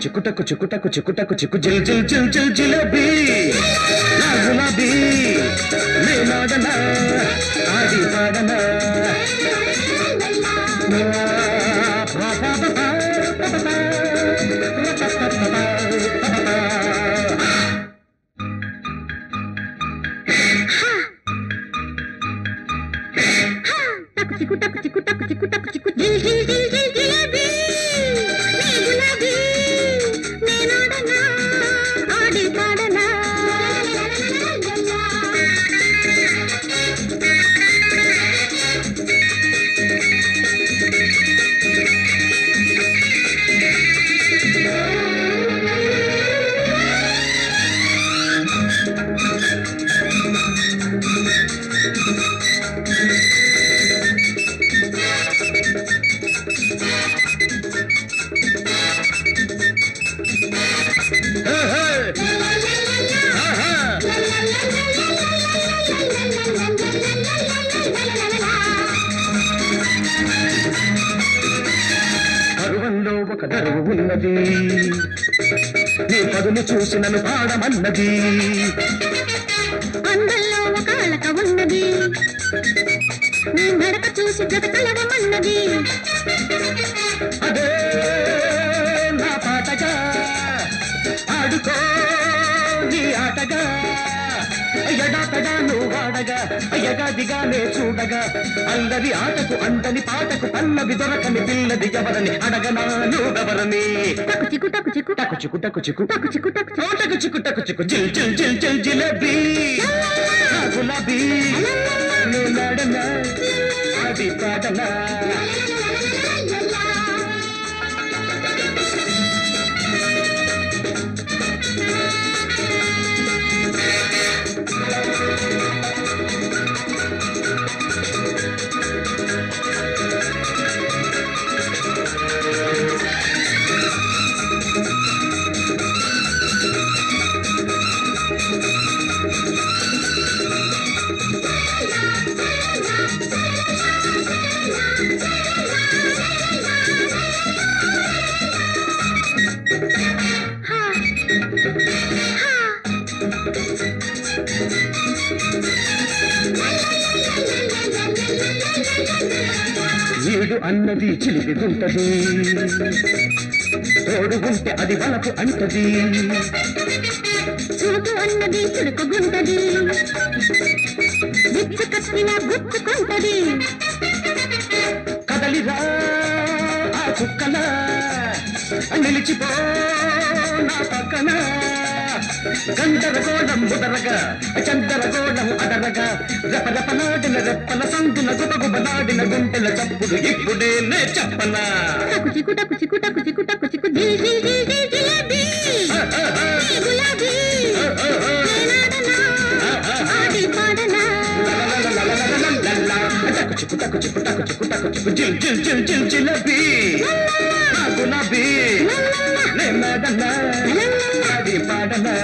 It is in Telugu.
చిక్కుటకు చిక్కుటకు చిక్కుటకు చిక్కు జిల్ జిల్ జిల్ జిల్ జిలేబీ నా గులాబీ నేనాడనా ఆడి పాడనా చిక్కుటకు చిక్కుటకు చిక్కుటకు చిక్కు జిల్ జిల్ జిల్ జిల్ జిలేబీ ఒక దరువు ఉన్నది నీ పదులు చూసి నన్ను పాడమన్నది అందంలో ఒక అలక ఉన్నది నీ నడక చూసి జతకలవమన్నది అదే నా పాటగా ఆడుకో నీ ఆటగా ఎడాతగా నువ్వు వాడగా అయ్యగాదిగా నే చూడగా అందరి ఆటకు అందని పాటకు పల్లవి దొరకని పిల్లది ఎవరని అడగనా నువ్వెవరని టకు చిక్కు టకు చిక్కు టకు చిక్కు టకు చిక్కు టకు చిక్కు టకు టకు చిక్కు టకు చిక్కు జిల్ జిల్ జిల్ జిల్ జిలేబీ నా గులాబీ నేనాడనా ఆడి పాడనా వీడు అన్నది చిలిపి గుంటది తోడు ఉంటే అది వలపు అంటది చూపు అన్నది చురుకుగుంటది గుచ్చు కట్టిన గుచ్చుకుంటది కదలిరా ఆ కుక్కల నిలిచిపో నా పక్కన గందరగోళం ముదరగా చందరగోళం అదరగా రెపరెపలాడిన రెప్పల సందున గుబగుబలాడిన గుంటెల చప్పుడు ఇప్పుడే నే చెప్పనా టకు చిక్కు టకు చిక్కు టకు చిక్కు టకు చిక్కు జిల్ జిల్ జిల్ జిల్ జిలేబీ గులాబీ నేనాడనా ఆడి పాడనా టకు చిక్కు టకు చిక్కు టకు చిక్కు టకు చిక్కు జిల్ జిల్ జిల్ జిల్ జిలేబీ నా గులాబీ నేనాడనా ఆడి పాడనా